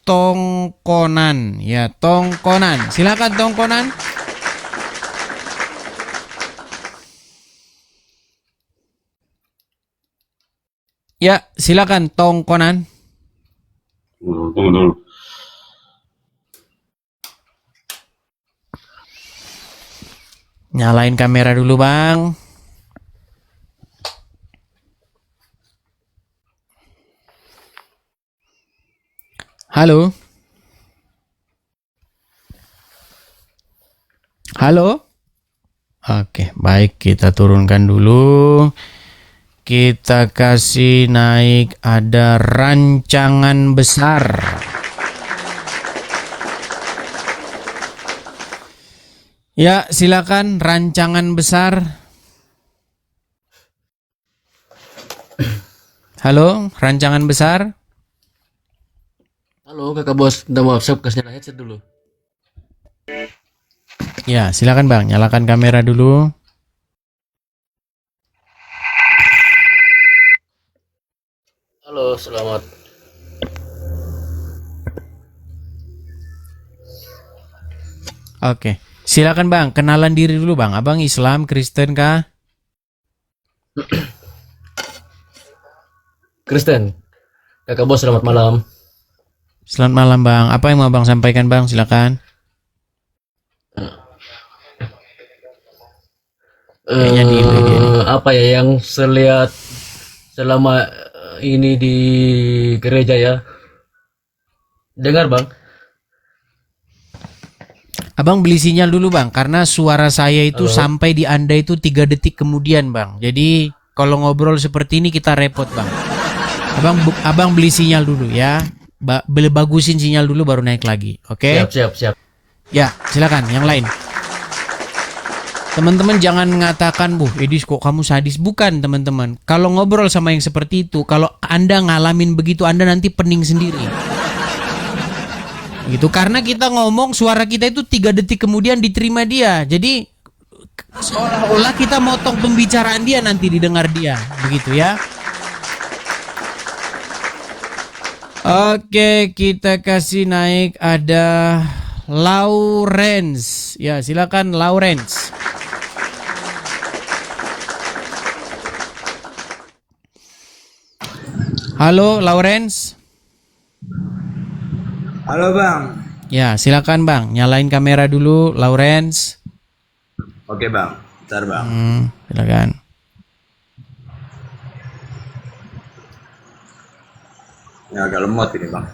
Tongkonan. Ya, Tongkonan. Silakan Tongkonan. Ya, silakan Tongkonan. Tunggu dulu. Nyalain kamera dulu, Bang. Halo. Halo. Oke, baik, kita turunkan dulu. Kita kasih naik, ada rancangan besar. Ya, silakan rancangan besar. Halo, rancangan besar. Halo kakak bos, udah mau siap kasih nyala headset dulu. Ya, silakan Bang, nyalakan kamera dulu. Halo, selamat. Oke, silakan Bang, kenalan diri dulu Bang. Abang Islam, Kristen kah? Kristen, kakak bos selamat malam. Selamat malam Bang. Apa yang mau Bang sampaikan Bang? Silakan. Kayaknya delay dia nih. Apa ya yang saya lihat selama ini di gereja ya? Dengar bang? Abang beli sinyal dulu Bang, karena suara saya itu Halo? sampai di Anda itu 3 detik kemudian Bang. Jadi kalau ngobrol seperti ini kita repot Bang. Abang beli sinyal dulu ya. Bagusin sinyal dulu baru naik lagi. Oke? Siap. Ya, silakan yang lain. Teman-teman jangan mengatakan, "Bu, Edis kok kamu sadis?" Bukan, teman-teman. Kalau ngobrol sama yang seperti itu, kalau Anda ngalamin begitu, Anda nanti pening sendiri. Gitu, karena kita ngomong suara kita itu 3 detik kemudian diterima dia. Jadi seolah-olah kita motong pembicaraan dia nanti didengar dia. Begitu ya. Oke, kita kasih naik, ada Lawrence. Ya, silakan Lawrence. Halo, Lawrence. Halo Bang. Ya, silakan Bang. Nyalain kamera dulu, Lawrence. Oke Bang, bentar Bang. Silakan. Ini agak lemot ini Bang.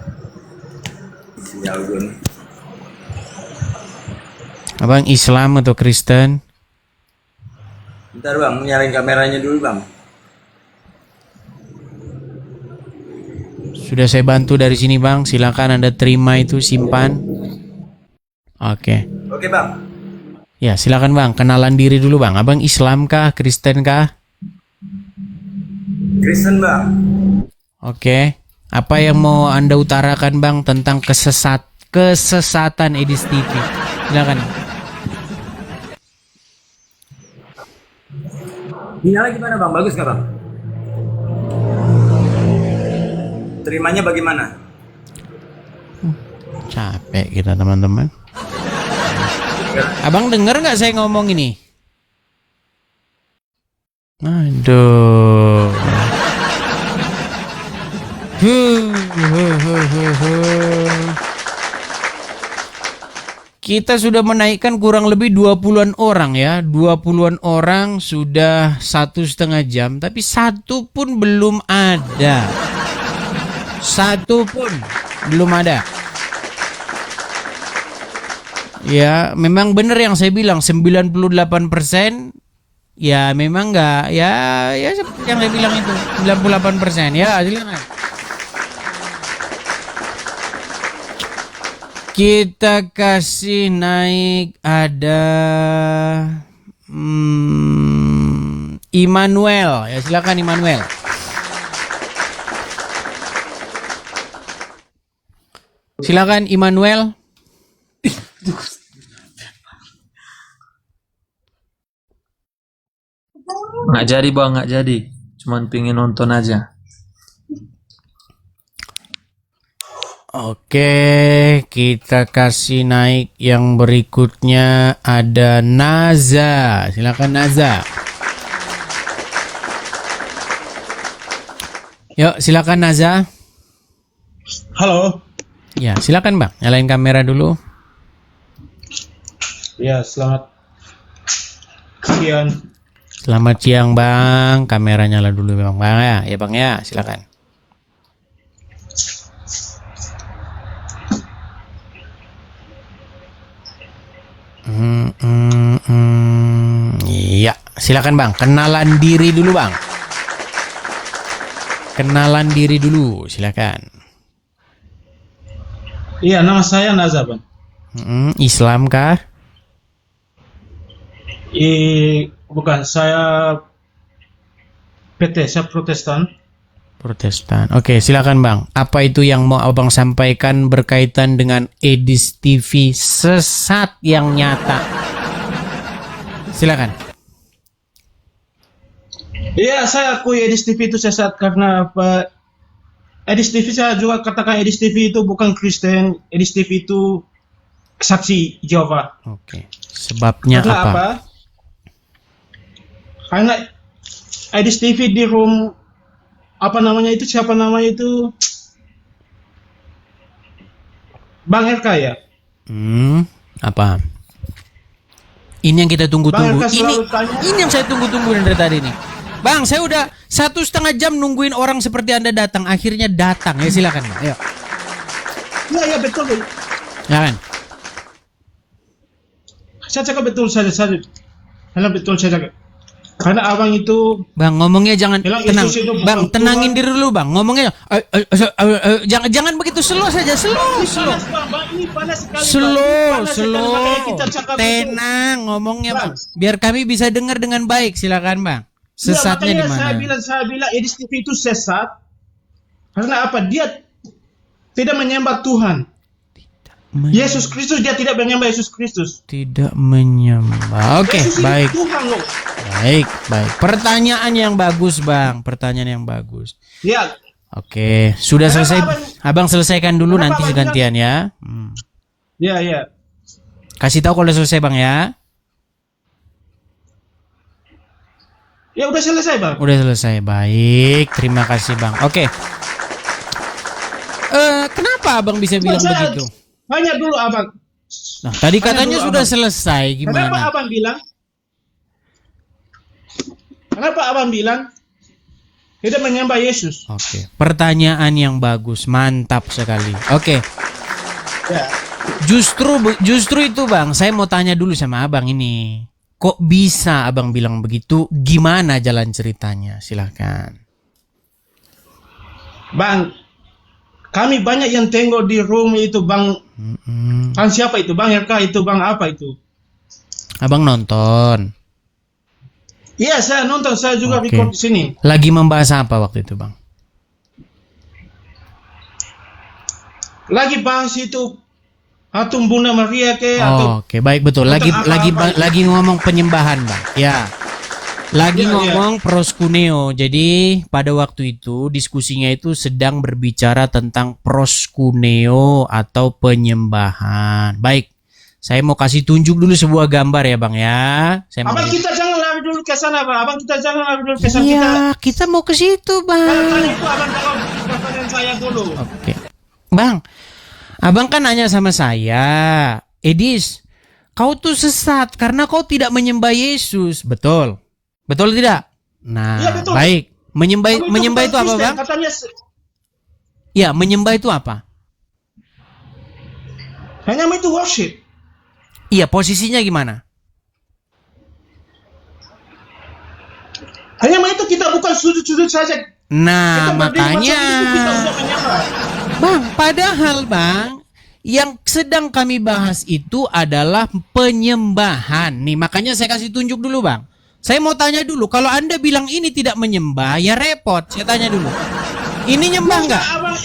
Sinyal gue nih. Abang Islam atau Kristen? Bentar Bang, nyalain kameranya dulu Bang. Sudah saya bantu dari sini Bang. Silakan Anda terima itu, simpan. Oke. Oke Bang. Ya, silakan Bang. Kenalan diri dulu Bang. Abang Islam kah, Kristen kah? Kristen Bang. Oke. Apa yang mau Anda utarakan Bang tentang kesesatan Edis TV? Silakan. Sinyalnya gimana Bang? Bagus nggak Bang? Terimanya bagaimana? Capek kita teman-teman. Abang denger nggak saya ngomong ini? Aduh. Kita sudah menaikkan kurang lebih 20-an orang ya. 20-an orang sudah 1,5 jam. Tapi satu pun belum ada. Satu pun belum ada. Ya, memang benar yang saya bilang 98%. Ya, memang enggak. Ya seperti yang saya bilang itu 98%. Ya, silakan. Kita kasih naik, ada Immanuel. Ya, silakan Immanuel. Silakan Immanuel. Nggak jadi bang, nggak jadi. Cuman pingin nonton aja. Oke, kita kasih naik yang berikutnya ada Naza. Silakan Naza. Yuk, silakan Naza. Halo. Ya, silakan Bang. Nyalain kamera dulu. Ya, selamat siang. Selamat siang Bang. Kamera nyala dulu Bang. Bang ya, ya Bang ya, silakan. Iya, silakan Bang. Kenalan diri dulu Bang. Kenalan diri dulu, silakan. Iya, nama saya Naza, Bang. Islam kah? Bukan, saya PT, saya Protestan. Protestan. Oke, silakan Bang. Apa itu yang mau Abang sampaikan berkaitan dengan Edis TV sesat yang nyata? Silakan. Iya, saya akui Edis TV itu sesat karena apa? Edis TV saya juga katakan Edis TV itu bukan Kristen. Edis TV itu saksi Jehovah. Oke. Sebabnya Karena apa? Karena Edis TV di room apa namanya itu, siapa namanya itu, Bang RK ya. Apa? Ini yang kita tunggu-tunggu. Bang RK selalu tanya. Ini yang saya tunggu-tunggu dari tadi nih. Bang, saya udah 1,5 jam nungguin orang seperti Anda datang. Akhirnya datang. Ya silakan Bang. Ayo. Iya betul. Silakan. Saya cakap betul saja. Karena betul saya cakap. Karena abang itu Bang, ngomongnya jangan bilang tenang. Yesus itu bukan Bang, tenangin Tuhan. diri dulu, Bang. Ngomongnya jangan begitu slow saja, slow. Panas, Bang. Ini panas sekali. Slow, Bang. Ini panas sekali, makanya kita cakap itu. tenang ngomongnya Bang. Bang. Biar kami bisa dengar dengan baik. Silakan Bang. Sesatnya di Ya, makanya mana? saya bilang Edis TV itu sesat. Karena apa? Dia tidak menyembah Tuhan. Yesus Kristus, dia tidak menyembah Yesus Kristus. Tidak menyembah. Oke, Yesus itu baik. Tuhan loh. Baik. Pertanyaan yang bagus, Bang. Pertanyaan yang bagus. Ya, Oke, sudah Kenapa selesai. Abang selesaikan dulu, Kenapa nanti abang segantian ya. ya. Kasih tahu kalau udah selesai, Bang ya. Ya udah selesai, Bang. Udah selesai. Baik, terima kasih Bang. Oke. Kenapa Abang bisa bilang Saya begitu? Tanya dulu abang. Nah, tadi Tanya katanya dulu, sudah Abang. selesai. Kenapa Gimana? abang bilang? Kenapa abang bilang tidak menyembah Yesus? Oke. Pertanyaan yang bagus, mantap sekali. Oke. Ya. Justru itu Bang, saya mau tanya dulu sama Abang ini. Kok bisa Abang bilang begitu? Gimana jalan ceritanya? Silahkan. Bang, kami banyak yang tengok di room itu, Bang. Bang siapa itu? Bang RK itu, Bang apa itu? Abang nonton. Iya, saya nonton, saya juga Oke. record di sini. Lagi membahas apa waktu itu Bang? Lagi bahas itu Atum Bunda Maria ke atau Oke, baik betul. Tentang apa-apa. Lagi ngomong penyembahan, Bang. Ya. Lagi Iya, ngomong proskuneo. Jadi pada waktu itu diskusinya itu sedang berbicara tentang proskuneo atau penyembahan. Baik. Saya mau kasih tunjuk dulu sebuah gambar ya, Bang ya. Saya mau Abang kita jangan lari dulu ke sana, Bang. Abang kita jangan lari dulu ke sana. Iya, kita mau ke situ, Kali Bang. itu abang jawab pertanyaan saya dulu. Oke. Bang, Abang kan nanya sama saya, Edis, kau tuh sesat karena kau tidak menyembah Yesus. Betul? Betul tidak? Nah, Iya, betul. baik. Kamu Menyembah itu bukan apa, Kristen, Bang? Katanya Ya, menyembah itu apa? hanya itu worship. Iya, posisinya gimana? Hanya itu kita bukan sujud-sujud saja. Nah, Kita berdiri makanya, macam itu kita sudah menyembah. Bang, padahal Bang, yang sedang kami bahas itu adalah penyembahan. Nih, makanya saya kasih tunjuk dulu, Bang. Saya mau tanya dulu, kalau Anda bilang ini tidak menyembah, ya repot. Saya tanya dulu. Ini nyembah nggak? Abang,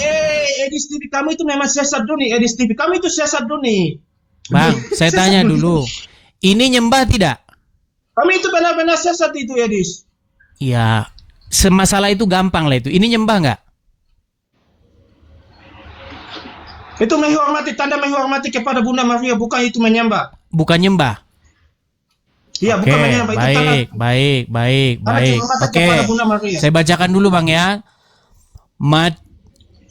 Edis TV kamu itu memang sesat duni. Edis TV kamu itu sesat duni. Bang, saya Sesat tanya duni. dulu. Ini nyembah tidak? Kami itu benar-benar sesat itu, Edis. Ya, semasalah itu gampang lah itu. Ini nyembah nggak? Itu menghormati, tanda menghormati kepada Bunda Maria, bukan itu menyembah. Bukan nyembah. Iya, Oke, bukan menyembah, itu tanda. baik. Kehormatan Oke, kepada Bunda Maria. saya bacakan dulu Bang ya.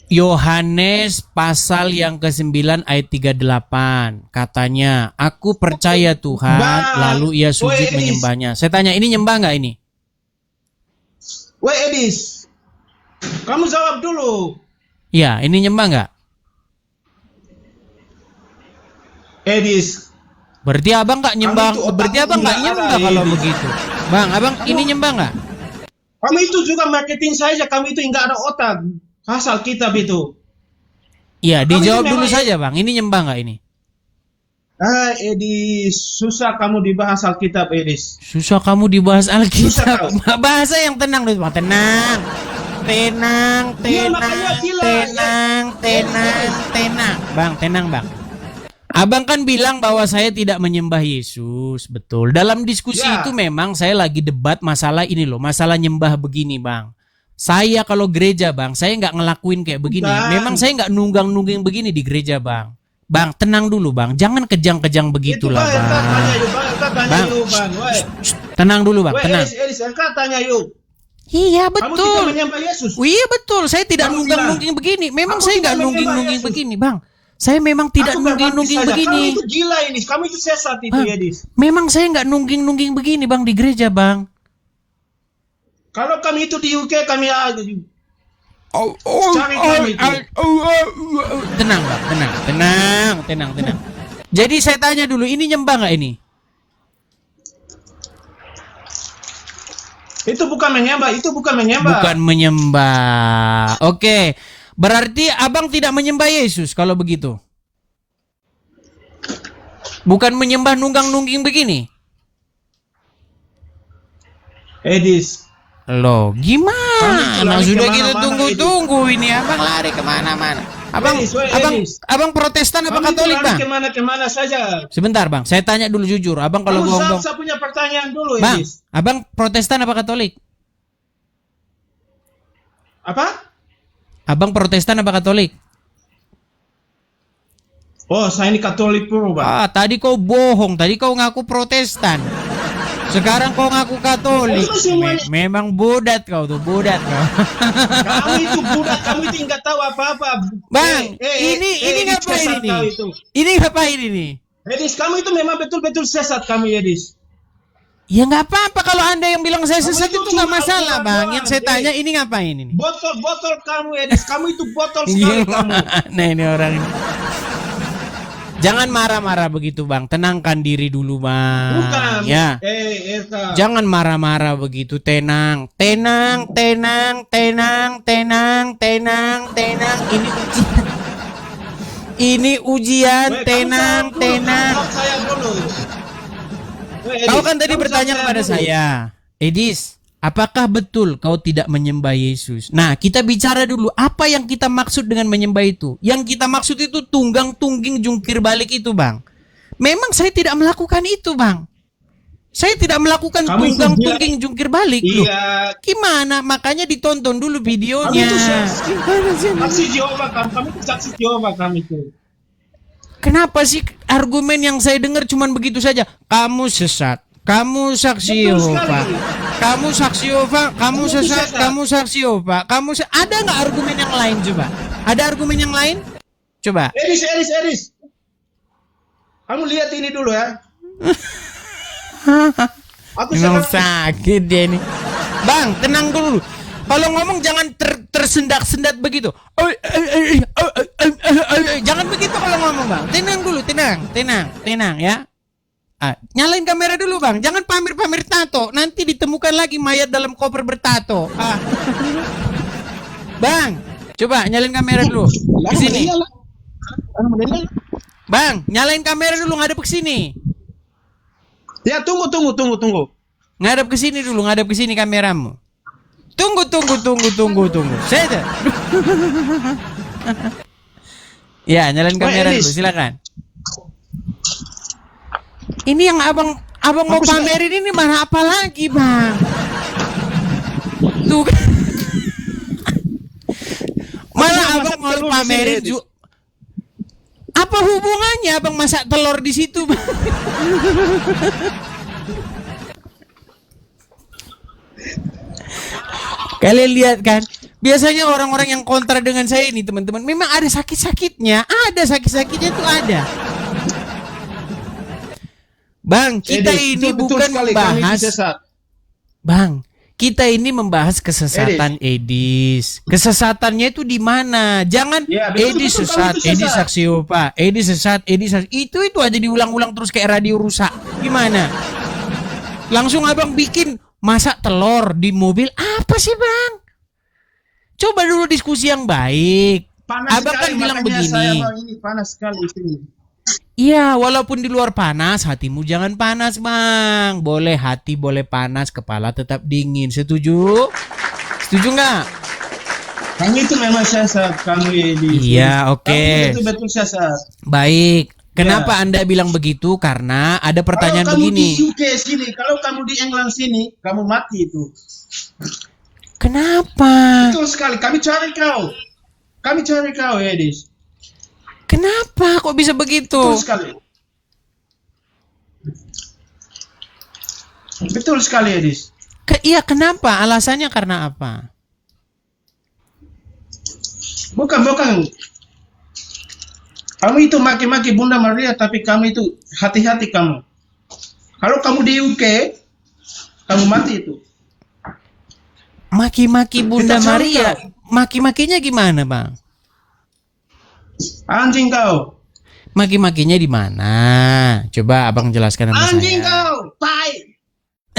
Yohanes pasal yang ke-9 ayat 38. Katanya, aku percaya Tuhan, Bang, lalu ia sujud woi, Edis. menyembahnya. Saya tanya, ini nyembah nggak ini? Woi Edis, kamu jawab dulu. Ya, ini nyembah nggak? Edis, Berarti abang nggak nyembah, Kamu itu otakmu berarti abang nggak nggak nyembah ada, kalau Edis. begitu. Bang, abang ini nyembah nggak? kamu itu juga marketing saja, kamu itu nggak ada otak. Asal kitab itu. Iya, Kamu dijawab itu dulu memang- saja Bang. Ini nyembah nggak ini? Edis, susah kamu dibahas Alkitab, Edis. Susah kamu dibahas Susah Alkitab. kau. Bahasa yang tenang dulu Bang. Tenang. Iya, makanya gila, Tenang. Bang, tenang Bang. Abang kan bilang bahwa saya tidak menyembah Yesus, betul. Dalam diskusi Ya. itu memang saya lagi debat masalah ini loh, masalah nyembah begini Bang. Saya kalau gereja Bang, saya nggak ngelakuin kayak begini. Bang. Memang saya nggak nunggang-nungging begini di gereja Bang. Bang, tenang dulu Bang, jangan kejang-kejang begitulah Itu, Bang. Bang. Engkau tanya Bang. yuk, Bang. Woi. Tenang dulu Bang, Woi, tenang. Edis, engkau tanya yuk. Iya Kamu tidak betul. menyembah Yesus. Iya betul, saya tidak Kamu nunggang-nungging begini. Memang Aku saya tidak nggak nungging-nungging menyembah Yesus. begini, Bang. Saya memang tidak Aku berbakti nungging-nungging saja. begini. Kamu itu gila ini, kamu itu sesat itu, Bang, Edis. memang saya nggak nungging-nungging begini, Bang, di gereja, Bang. Kalau kami itu di UK, kami cari kami itu. Tenang, Bang, tenang. Jadi saya tanya dulu, ini nyembah nggak ini? Itu bukan menyembah, Bukan menyembah. Oke, berarti abang tidak menyembah Yesus kalau begitu. Bukan menyembah nunggang-nungging begini. Edis, Loh, gimana? Kami Sudah kemana-mana, kita tunggu-tunggu ini, abang lari kemana-mana. Abang, Edis, woi, abang, Edis. abang Protestan apa kamu itu Katolik, lari Bang? kemana-kemana saja. Sebentar, Bang. Saya tanya dulu jujur. Abang kalau Kamu bohong, saya punya pertanyaan dulu, Bang. Edis. Abang Protestan apa Katolik? Apa? Abang Protestan apa Katolik? Oh, saya ini Katolik puro, Bang. Ah, tadi kau bohong. Tadi kau ngaku Protestan. Sekarang kau ngaku Katolik. Itu semuanya. Memang bodat kau tuh, bodat kau. Kamu itu budak, kamu itu nggak tahu apa-apa. Bang, ini Edis, ngapain sesat ini? kau itu. Ini ngapain ini? Edis, kamu itu memang betul-betul sesat kamu, Edis. Ya nggak apa-apa kalau Anda yang bilang saya Kamu sesat itu itu nggak cuma masalah, orang Bang. doang, Yang saya tanya ini ngapain ini? Botol kamu, Edis. Kamu itu botol sekali kamu. Nah ini orang ini. Jangan marah-marah begitu Bang. Tenangkan diri dulu Bang. Bukan. Ya. Eka. Jangan marah-marah begitu. Tenang. Ini ujian. Ini ujian. Woi, kamu Tenang. jawab dulu, kamu jawab saya dulu. Woi, Edis, Kau kan tadi kamu bertanya jawab kepada dulu. saya, Edis, apakah betul kau tidak menyembah Yesus? Nah, kita bicara dulu apa yang kita maksud dengan menyembah itu. Yang kita maksud itu tunggang-tungging jungkir balik itu, Bang. Memang saya tidak melakukan itu, Bang. Saya tidak melakukan Kamu itu tunggang-tungging jungkir balik. Loh, Iya. gimana? Makanya ditonton dulu Kamu videonya. itu saksi Jehovah kamu. Kamu itu saksi Jehovah kamu itu. Kenapa sih argumen yang saya dengar cuman begitu saja? Kamu sesat. Kamu saksi Betul sekali. Yehova. Kamu saksi Yehova, kamu Kamu sesat, sesat. kamu saksi Yehova. Ada nggak argumen yang lain coba? Ada argumen yang lain? Coba. Edis. Kamu lihat ini dulu ya. Aku Memang sekarang sakit dia ini. Bang, tenang dulu. Kalau ngomong jangan tersendat-sendat begitu. Jangan begitu kalau ngomong, Bang. Tenang dulu, tenang ya. Nyalain kamera dulu, Bang. Jangan pamer-pamer tato. Nanti ditemukan lagi mayat dalam koper bertato. Bang, coba nyalain kamera dulu. Di sini. Bang, nyalain kamera dulu, ngadep ke sini. Ya, tunggu. Ngadep ke sini dulu, ngadep ke sini kameramu. Tunggu. Saya Ya, nyalain kamera Edis. dulu, silakan. Ini yang abang mau Aku sudah- pamerin ini mana apa lagi, Bang? Tuh kan. Mana sudah abang masak mau telur di pamerin sini, Edis. Apa hubungannya abang masak telur di situ, Bang? Kalian lihat kan? Biasanya orang-orang yang kontra dengan saya ini, teman-teman, memang ada sakit-sakitnya. Ada sakit-sakitnya tuh ada. Bang, kita ini bukan membahas. Bang, kita ini membahas kesesatan Edis. Kesesatannya itu di mana? Jangan Ya, betul, Edis betul, sesat, kamu itu Edis sesat. saksiopa, Edis sesat, Edis sesat. Itu aja diulang-ulang terus kayak radio rusak. Gimana? Langsung abang bikin masak telur di mobil. Apa sih, Bang? Coba dulu diskusi yang baik. Panas Abang kan sekali, bilang makanya begini. saya, Bang, ini panas sekali di sini. Iya, walaupun di luar panas, hatimu jangan panas, Bang. Boleh hati, boleh panas, kepala tetap dingin. Setuju? Setuju nggak? Kamu itu memang sesat, kamu ini. Iya, oke. Kamu betul-betul sesat. Baik. Kenapa Ya. Anda bilang begitu? Karena ada pertanyaan Kalau kamu begini. di UK sini, kalau kamu di England sini, kamu mati itu. Kenapa? Betul sekali. Kami cari kau. Kami cari kau, Edis. Kenapa kok bisa begitu? Betul sekali. Betul sekali, Edis. Iya, kenapa? Alasannya karena apa? Bukan. Kamu itu maki-maki Bunda Maria, tapi kamu itu hati-hati kamu. Kalau kamu di UK, kamu mati itu. Maki-maki Bunda Kita cari Maria. kau. Maki-makinya gimana, Bang? Anjing kau. Maki-makinya di mana? Coba Abang jelaskan sama Anjing saya. kau. Tai.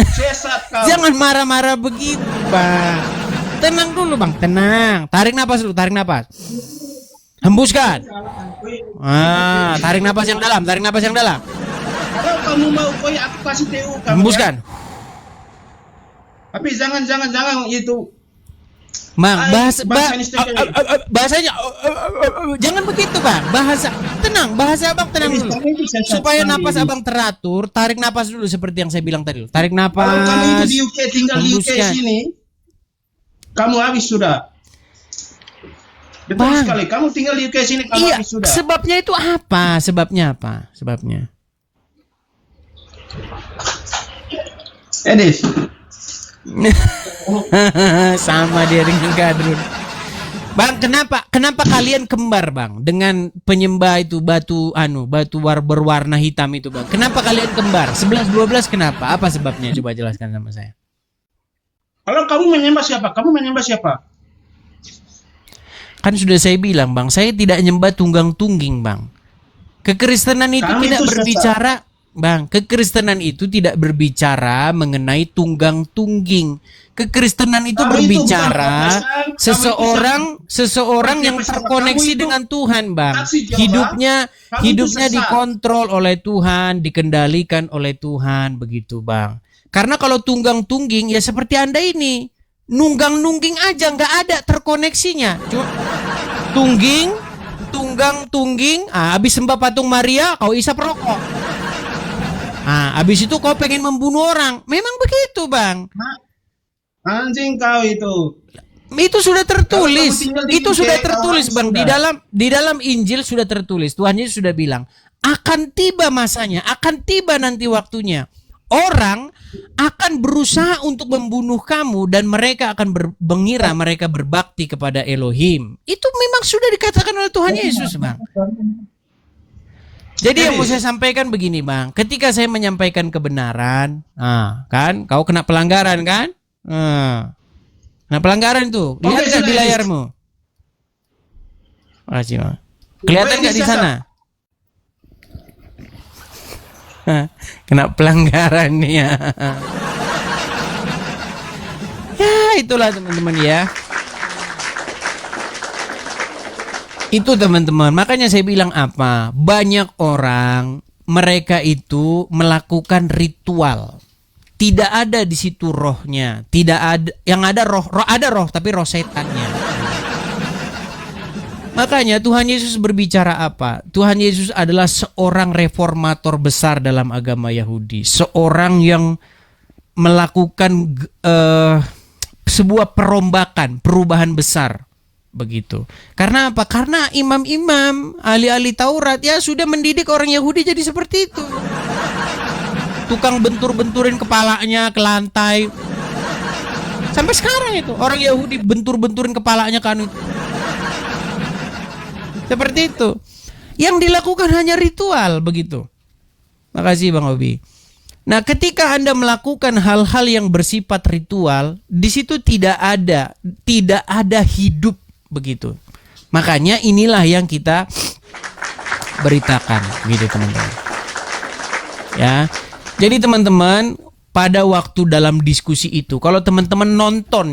Sesat kau. Jangan marah-marah begitu, Bang. Tenang dulu, Bang. Tenang. Tarik napas dulu, tarik napas. Hembuskan. Tarik napas yang dalam, tarik napas yang dalam. Kalau kamu mau koy, aku kasih TU kamu. Hembuskan. Ya. Tapi jangan itu. Bang, bahasanya jangan begitu, Bang. Bahasa Abang tenang dulu. Kamu itu sesat Supaya sekali, napas Edis. Abang teratur, tarik napas dulu seperti yang saya bilang tadi. Tarik napas. Kalau kamu itu di UK, tinggal di UK hembuskan. sini, kamu habis sudah. Betul Bang. sekali. Kamu tinggal di UK sini, kamu Iya, habis sudah. sebabnya itu apa? Sebabnya. Edis. Sama dia dengan Gadrun. Bang, kenapa kalian kembar, Bang? Dengan penyembah itu batu berwarna hitam itu, Bang. Kenapa kalian kembar? 11-12 kenapa? Apa sebabnya? Coba jelaskan sama saya. Kalau kamu menyembah siapa? Kamu menyembah siapa? Kan sudah saya bilang, Bang, saya tidak nyembah tunggang-tungging, Bang. Kekristenan itu Kami tidak itu berbicara, Bang. Kekristenan itu tidak berbicara mengenai tunggang-tungging. Kekristenan itu Kamu itu berbicara bukan protestan, seseorang yang Kamu terkoneksi itu dengan Tuhan, Bang. saksi Jehovah. Hidupnya Kamu itu hidupnya sesat. dikontrol oleh Tuhan, dikendalikan oleh Tuhan, begitu, Bang. Karena kalau tunggang-tungging ya seperti Anda ini, nunggang-nungging aja nggak ada terkoneksinya. Cuma tunggang-tungging, habis sembah patung Maria, kau isap rokok. Habis itu kau pengen membunuh orang. Memang begitu, Bang. Anjing kau itu. Itu sudah tertulis. Kalau kamu tinggal di Itu UK, sudah kau tertulis, harus Bang. sudah. Di dalam Injil sudah tertulis. Tuhan Yesus sudah bilang, akan tiba masanya, akan tiba nanti waktunya. Orang akan berusaha untuk membunuh kamu dan mereka akan mengira mereka berbakti kepada Elohim. Itu memang sudah dikatakan oleh Tuhan Yesus, Bang. Jadi yang mau saya sampaikan begini, Bang. Ketika saya menyampaikan kebenaran, kan, kau kena pelanggaran, kan? Kena pelanggaran tuh. Lihat Oke, nggak di sudah, layarmu? Makasih, Bang. Kelihatan nggak di sana? Kena pelanggaran nih ya. Ya, itulah teman-teman ya. Itu teman-teman, makanya saya bilang apa? Banyak orang mereka itu melakukan ritual. Tidak ada di situ rohnya, tidak ada yang ada roh ada roh tapi roh setannya. Makanya Tuhan Yesus berbicara apa? Tuhan Yesus adalah seorang reformator besar dalam agama Yahudi, seorang yang melakukan sebuah perombakan, perubahan besar begitu. Karena apa? Karena imam-imam, ahli-ahli Taurat ya sudah mendidik orang Yahudi jadi seperti itu. Tukang bentur-benturin kepalanya ke lantai. Sampai sekarang itu orang Yahudi bentur-benturin kepalanya kan itu. Seperti itu. Yang dilakukan hanya ritual begitu. Makasih Bang Obi. Nah, ketika Anda melakukan hal-hal yang bersifat ritual, di situ tidak ada hidup begitu. Makanya inilah yang kita beritakan gitu teman-teman. Ya. Jadi teman-teman, pada waktu dalam diskusi itu, kalau teman-teman nonton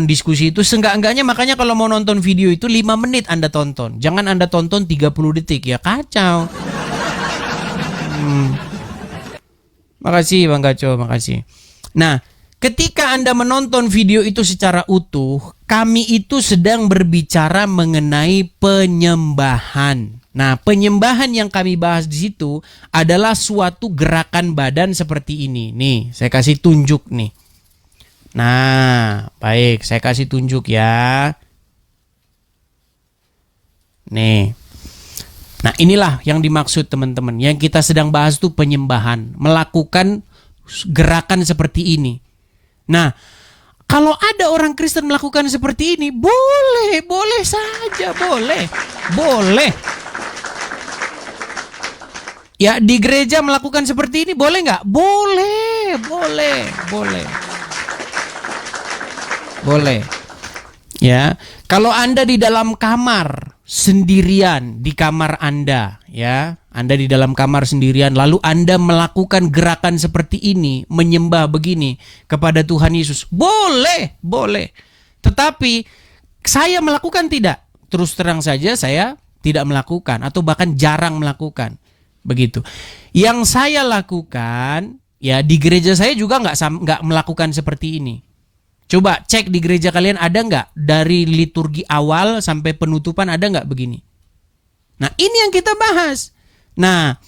diskusi itu seenggak-enggaknya, makanya kalau mau nonton video itu 5 menit Anda tonton. Jangan Anda tonton 30 detik ya, kacau. Makasih Bang Gaco, makasih. Nah, ketika Anda menonton video itu secara utuh, kami itu sedang berbicara mengenai penyembahan. Nah, penyembahan yang kami bahas di situ adalah suatu gerakan badan seperti ini. Nih, saya kasih tunjuk nih. Nah, baik, saya kasih tunjuk ya. Nih. Nah, inilah yang dimaksud teman-teman. Yang kita sedang bahas itu penyembahan. Melakukan gerakan seperti ini. Nah, kalau ada orang Kristen melakukan seperti ini, boleh saja, boleh. Ya, di gereja melakukan seperti ini boleh nggak? Boleh. Ya, kalau Anda di dalam kamar sendirian, di kamar Anda, ya, Anda di dalam kamar sendirian, lalu Anda melakukan gerakan seperti ini, menyembah begini kepada Tuhan Yesus, boleh. Tetapi saya melakukan tidak? Terus terang saja saya tidak melakukan atau bahkan jarang melakukan. Begitu. Yang saya lakukan, ya di gereja saya juga nggak melakukan seperti ini. Coba cek di gereja kalian ada nggak dari liturgi awal sampai penutupan ada nggak begini? Nah ini yang kita bahas. Nah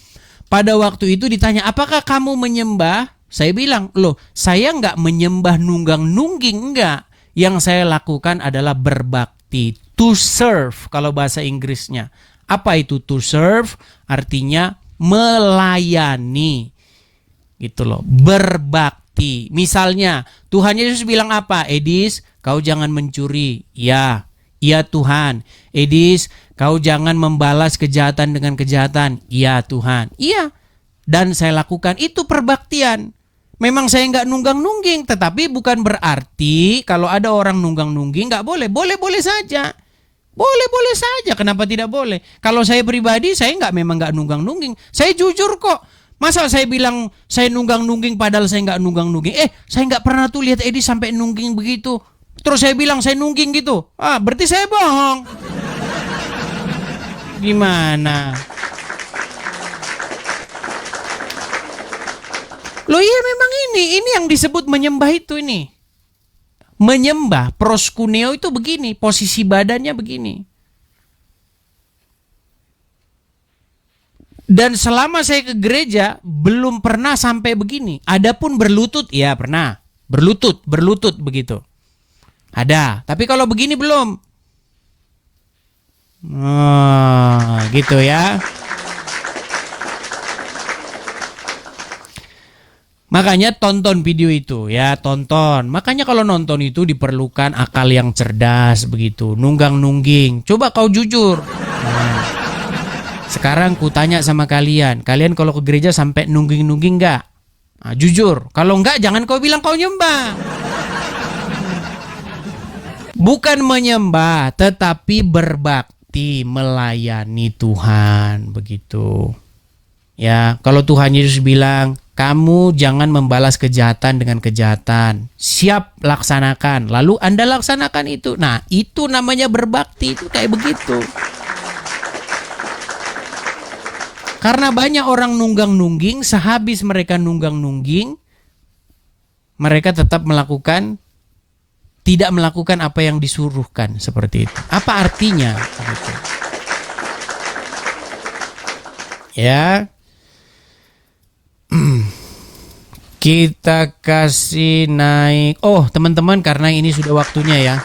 pada waktu itu ditanya apakah kamu menyembah? Saya bilang loh saya nggak menyembah nunggang-nungging, enggak. Yang saya lakukan adalah berbakti, to serve kalau bahasa Inggrisnya. Apa itu to serve? Artinya melayani, gitu loh, berbakti. Misalnya Tuhan Yesus bilang apa? Edis, kau jangan mencuri. Ya, iya Tuhan. Edis, kau jangan membalas kejahatan dengan kejahatan. Iya Tuhan. Iya. Dan saya lakukan itu perbaktian. Memang saya nggak nunggang-nungging, tetapi bukan berarti kalau ada orang nunggang-nungging nggak boleh. Boleh saja. Boleh saja, kenapa tidak boleh? Kalau saya pribadi, saya memang nggak nunggang-nungging. Saya jujur kok. Masa saya bilang saya nunggang-nungging padahal saya nggak nunggang-nungging. Saya nggak pernah tuh lihat Edi sampai nungging begitu. Terus saya bilang saya nungging gitu. Berarti saya bohong. Gimana? Loh iya memang ini yang disebut menyembah itu ini. Menyembah, proskuneo itu begini, posisi badannya begini. Dan selama saya ke gereja, belum pernah sampai begini. Adapun berlutut, ya pernah. Berlutut begitu. Ada, tapi kalau begini belum. Gitu ya. Makanya tonton video itu ya, tonton. Makanya kalau nonton itu diperlukan akal yang cerdas begitu. Nunggang-nungging. Coba kau jujur. Sekarang ku tanya sama kalian. Kalian kalau ke gereja sampai nungging-nungging enggak? Jujur. Kalau enggak jangan kau bilang kau nyembah. Bukan menyembah, tetapi berbakti, melayani Tuhan begitu. Ya, kalau Tuhan Yesus bilang kamu jangan membalas kejahatan dengan kejahatan. Siap laksanakan. Lalu Anda laksanakan itu. Nah, itu namanya berbakti. Itu kayak begitu. Karena banyak orang nunggang-nungging, sehabis mereka nunggang-nungging, mereka tetap tidak melakukan apa yang disuruhkan seperti itu. Apa artinya? Begitu. Ya. Kita kasih naik. Oh teman-teman, karena ini sudah waktunya ya.